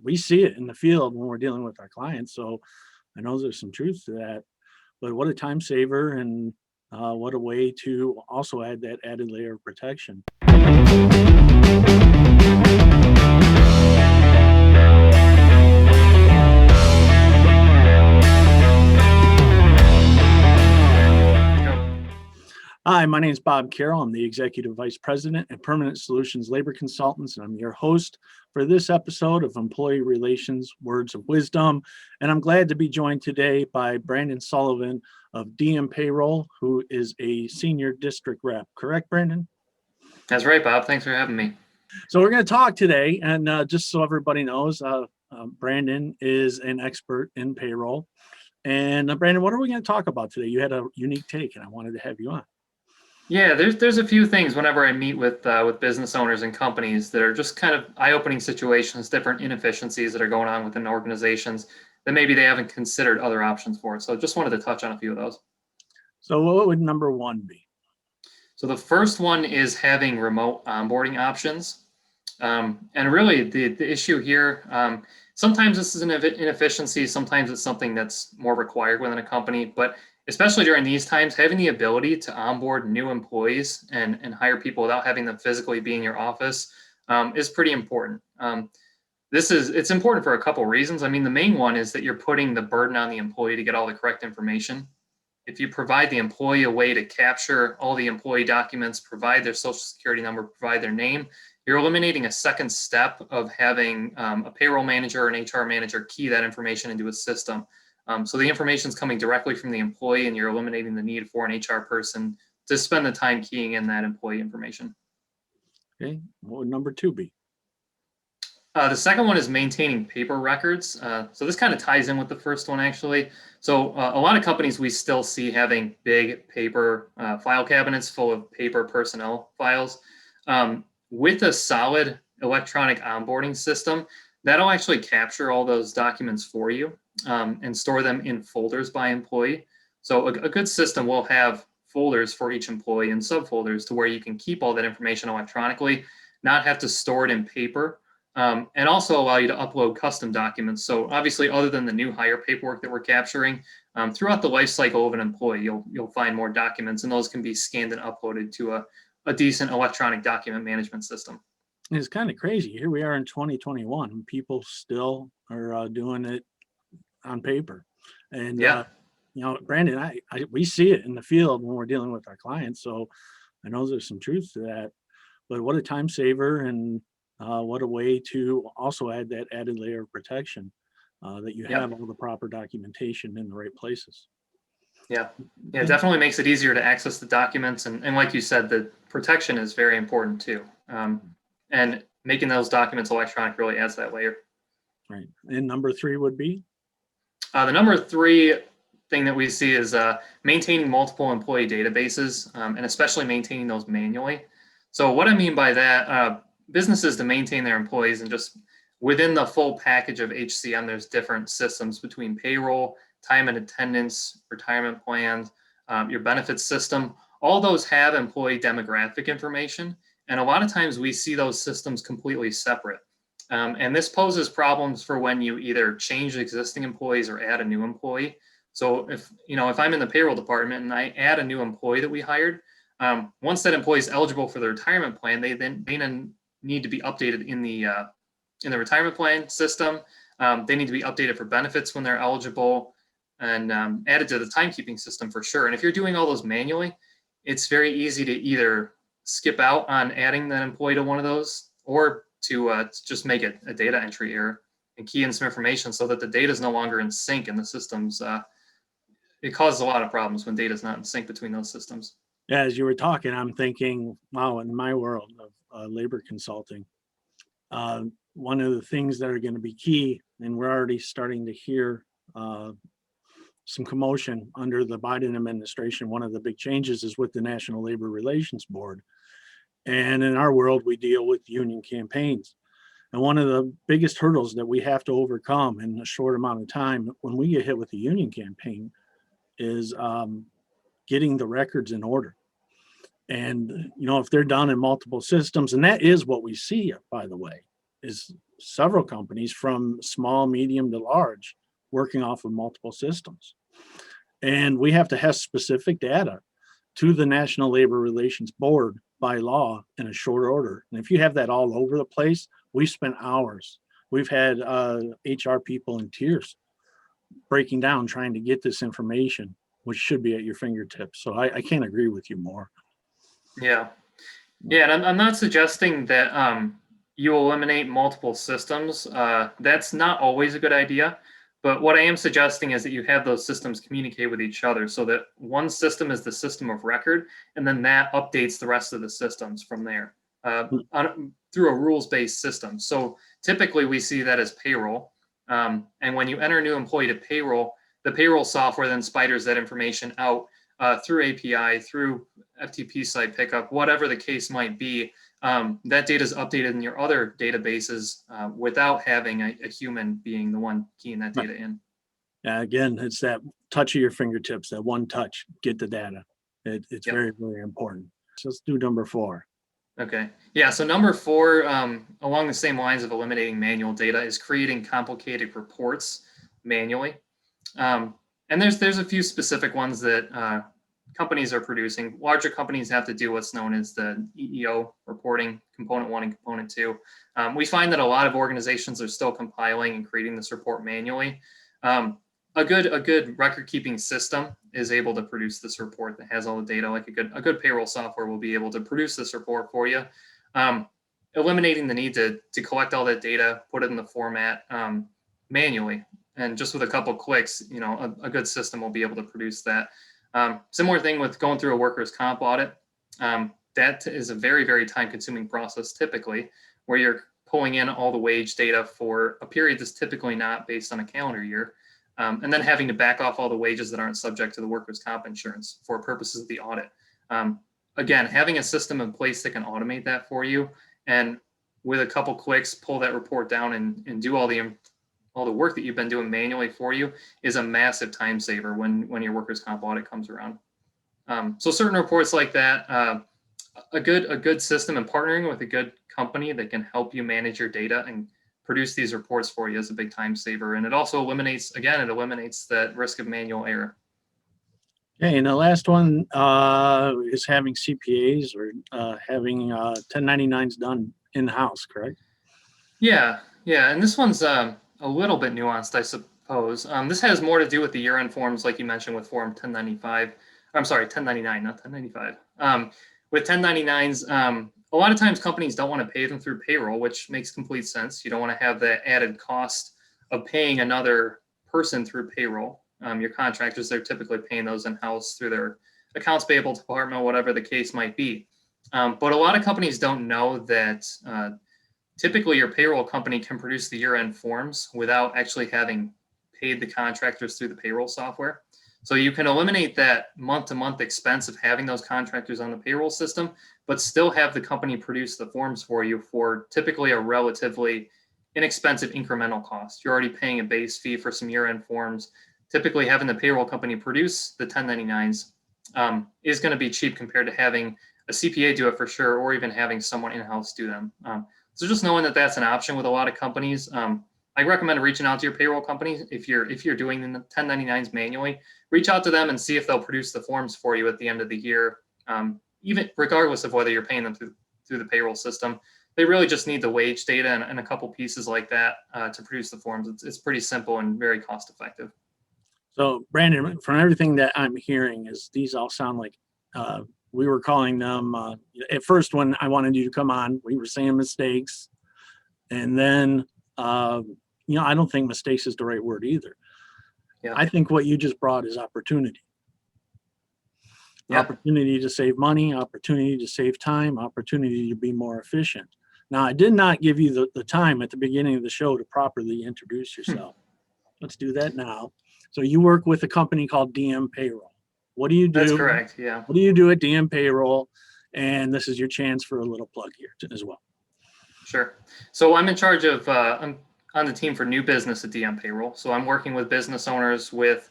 We see it in the field when we're dealing with our clients. So I know there's some truth to that. But what a time saver, and what a way to also add that added layer of protection. Hi, my name is Bob Carroll. I'm the Executive Vice President at Permanent Solutions Labor Consultants, and I'm your host for this episode of Employee Relations Words of Wisdom. And I'm glad to be joined today by Brandon Sullivan of DMPayroll, who is a Senior District Rep. Correct, Brandon? That's right, Bob. Thanks for having me. So we're going to talk today, and just so everybody knows, Brandon is an expert in payroll. And Brandon, what are we going to talk about today? You had a unique take, and I wanted to have you on. Yeah, there's a few things whenever I meet with business owners and companies that are just kind of eye-opening situations, different inefficiencies that are going on within organizations that maybe they haven't considered other options for. So just wanted to touch on a few of those. So what would number one be? So the first one is having remote onboarding options. And really the issue here, sometimes this is an inefficiency, sometimes it's something that's more required within a company, but especially during these times, having the ability to onboard new employees and hire people without having them physically be in your office is pretty important. It's important for a couple of reasons. I mean, the main one is that you're putting the burden on the employee to get all the correct information. If you provide the employee a way to capture all the employee documents, provide their social security number, provide their name, you're eliminating a second step of having a payroll manager or an HR manager key that information into a system. So the information is coming directly from the employee, and you're eliminating the need for an HR person to spend the time keying in that employee information. Okay, what would number two be? The second one is maintaining paper records. So this kind of ties in with the first one, actually. So a lot of companies we still see having big paper file cabinets full of paper personnel files. With a solid electronic onboarding system, that'll actually capture all those documents for you and store them in folders by employee. So a good system will have folders for each employee and subfolders to where you can keep all that information electronically, not have to store it in paper, and also allow you to upload custom documents. So obviously, other than the new hire paperwork that we're capturing, throughout the life cycle of an employee, you'll find more documents, and those can be scanned and uploaded to a decent electronic document management system. It's kind of crazy. Here we are in 2021, and people still are doing it on paper. And yeah, Brandon, we see it in the field when we're dealing with our clients. So I know there's some truth to that. But what a time saver, and what a way to also add that added layer of protection, that you have all the proper documentation in the right places. Yeah, it definitely makes it easier to access the documents. And like you said, the protection is very important too. And making those documents electronic really adds that layer. Right. And number three would be? The number three thing that we see is maintaining multiple employee databases, and especially maintaining those manually. So what I mean by that, businesses to maintain their employees, and just within the full package of HCM, there's different systems between payroll, time and attendance, retirement plans, your benefits system. All those have employee demographic information. And a lot of times we see those systems completely separate. And this poses problems for when you either change existing employees or add a new employee. So if I'm in the payroll department and I add a new employee that we hired, once that employee is eligible for the retirement plan, they need to be updated in the retirement plan system. They need to be updated for benefits when they're eligible, and added to the timekeeping system for sure. And if you're doing all those manually, it's very easy to either skip out on adding that employee to one of those, or to just make it a data entry error and key in some information so that the data is no longer in sync in the systems. It causes a lot of problems when data is not in sync between those systems. Yeah, as you were talking, I'm thinking, wow, in my world of labor consulting, one of the things that are going to be key, and we're already starting to hear some commotion under the Biden administration, one of the big changes is with the National Labor Relations Board. And in our world, we deal with union campaigns. And one of the biggest hurdles that we have to overcome in a short amount of time when we get hit with a union campaign is getting the records in order. And, if they're done in multiple systems, and that is what we see, by the way, is several companies from small, medium to large working off of multiple systems. And we have to have specific data to the National Labor Relations Board by law in a short order. And if you have that all over the place, we spent hours. We've had HR people in tears breaking down trying to get this information, which should be at your fingertips. So I can't agree with you more. Yeah. Yeah, and I'm not suggesting that you eliminate multiple systems. That's not always a good idea. But what I am suggesting is that you have those systems communicate with each other so that one system is the system of record, and then that updates the rest of the systems from there through a rules-based system. So typically we see that as payroll. And when you enter a new employee to payroll, the payroll software then spiders that information out through API, through FTP site pickup, whatever the case might be. That data is updated in your other databases without having a human being the one keying that data in. Yeah, again, it's that touch of your fingertips, that one touch, get the data. It's very, very important. So let's do number 4. Okay. Yeah. So number 4, along the same lines of eliminating manual data, is creating complicated reports manually. And there's a few specific ones that companies are producing. Larger companies have to do what's known as the EEO reporting, component 1 and component 2. We find that a lot of organizations are still compiling and creating this report manually. A good record keeping system is able to produce this report that has all the data. Like a good payroll software will be able to produce this report for you, eliminating the need to collect all that data, put it in the format manually. And just with a couple clicks, a good system will be able to produce that. Similar thing with going through a workers' comp audit. That is a very, very time-consuming process typically, where you're pulling in all the wage data for a period that's typically not based on a calendar year, and then having to back off all the wages that aren't subject to the workers' comp insurance for purposes of the audit. Again, having a system in place that can automate that for you, and with a couple clicks, pull that report down and do all the work that you've been doing manually for you is a massive time saver when your workers' comp audit comes around. So certain reports like that, a good system and partnering with a good company that can help you manage your data and produce these reports for you is a big time saver. And it also eliminates that risk of manual error. Okay, and the last one is having CPAs or having 1099s done in-house, correct? Yeah, and this one's a little bit nuanced, I suppose. This has more to do with the year-end forms, like you mentioned, with Form 1095. I'm sorry, 1099, not 1095. With 1099s, a lot of times companies don't want to pay them through payroll, which makes complete sense. You don't want to have the added cost of paying another person through payroll. Your contractors, they're typically paying those in-house through their accounts payable department, whatever the case might be. But a lot of companies don't know that typically your payroll company can produce the year-end forms without actually having paid the contractors through the payroll software. So you can eliminate that month-to-month expense of having those contractors on the payroll system, but still have the company produce the forms for you for typically a relatively inexpensive incremental cost. You're already paying a base fee for some year-end forms. Typically having the payroll company produce the 1099s is going to be cheap compared to having a CPA do it for sure, or even having someone in-house do them. So just knowing that that's an option with a lot of companies, I recommend reaching out to your payroll company. If you're doing the 1099s manually, reach out to them and see if they'll produce the forms for you at the end of the year, even regardless of whether you're paying them through the payroll system. They really just need the wage data and a couple pieces like that to produce the forms. It's pretty simple and very cost effective. So Brandon, from everything that I'm hearing, is these all sound like we were calling them at first when I wanted you to come on, we were saying mistakes, and then I don't think mistakes is the right word either. Yeah. I think what you just brought is opportunity. Yeah. Opportunity to save money, opportunity to save time, opportunity to be more efficient. Now, I did not give you the time at the beginning of the show to properly introduce yourself. Let's do that now. So you work with a company called DMPayroll. What do you do? That's correct, yeah. What do you do at DMPayroll? And this is your chance for a little plug here as well. Sure. So I'm in charge of, I'm on the team for new business at DMPayroll. So I'm working with business owners with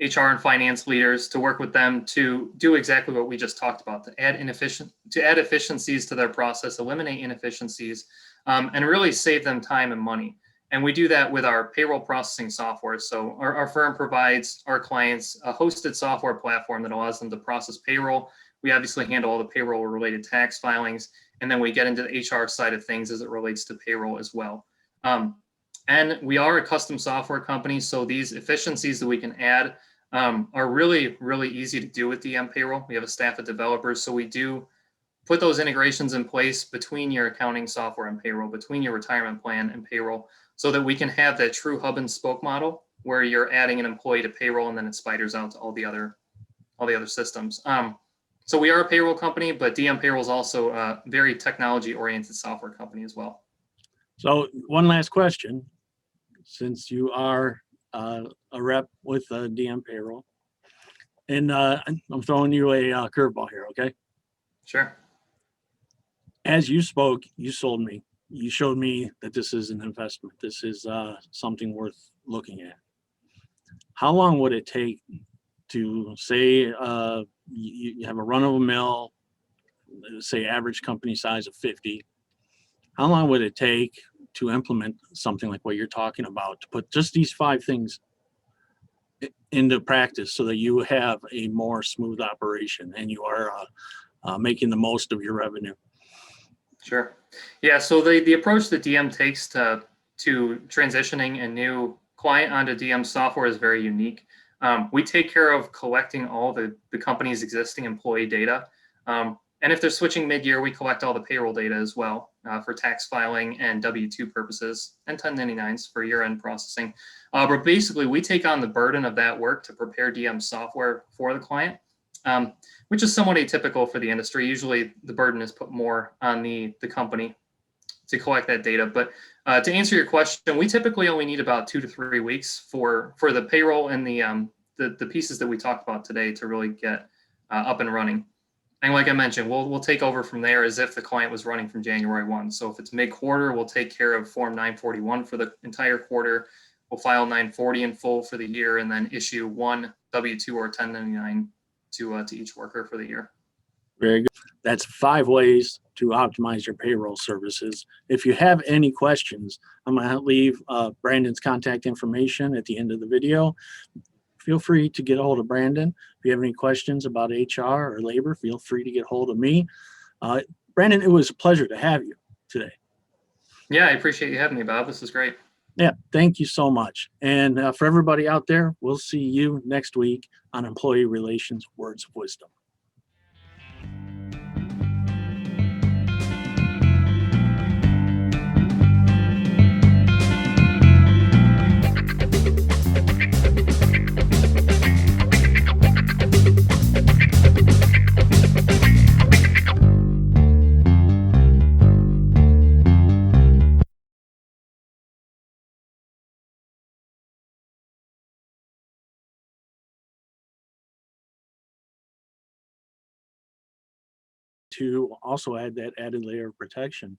HR and finance leaders to work with them to do exactly what we just talked about, to add efficiencies to their process, eliminate inefficiencies, and really save them time and money. And we do that with our payroll processing software. So our firm provides our clients a hosted software platform that allows them to process payroll. We obviously handle all the payroll related tax filings, and then we get into the HR side of things as it relates to payroll as well. And we are a custom software company, so these efficiencies that we can add are really, really easy to do with DMPayroll. We have a staff of developers, so we do put those integrations in place between your accounting software and payroll, between your retirement plan and payroll, so that we can have that true hub and spoke model where you're adding an employee to payroll and then it spiders out to all the other systems. So we are a payroll company, but DMPayroll is also a very technology-oriented software company as well. So one last question, since you are a rep with DMPayroll, and I'm throwing you a curveball here, okay? Sure. As you spoke, you sold me. You showed me that this is an investment. This is something worth looking at. How long would it take to say you have a run-of-the-mill, say average company size of 50? How long would it take to implement something like what you're talking about, to put just these 5 things into practice so that you have a more smooth operation and you are making the most of your revenue? Sure. Yeah. So the approach that DM takes to transitioning a new client onto DM software is very unique. We take care of collecting all the company's existing employee data. And if they're switching mid-year, we collect all the payroll data as well for tax filing and W-2 purposes and 1099s for year-end processing. But basically, we take on the burden of that work to prepare DM software for the client, which is somewhat atypical for the industry. Usually, the burden is put more on the company to collect that data. But to answer your question, we typically only need about 2 to 3 weeks for the payroll and the pieces that we talked about today to really get up and running. And like I mentioned, we'll take over from there as if the client was running from January 1. So if it's mid-quarter, we'll take care of Form 941 for the entire quarter. We'll file 940 in full for the year, and then issue 1 W-2 or 1099 to each worker for the year. Very good. That's 5 ways to optimize your payroll services. If you have any questions, I'm going to leave Brandon's contact information at the end of the video. Feel free to get a hold of Brandon. If you have any questions about HR or labor, feel free to get a hold of me. Brandon, it was a pleasure to have you today. Yeah, I appreciate you having me, Bob. This is great. Yeah, thank you so much. And for everybody out there, we'll see you next week on Employee Relations Words of Wisdom. To also add that added layer of protection.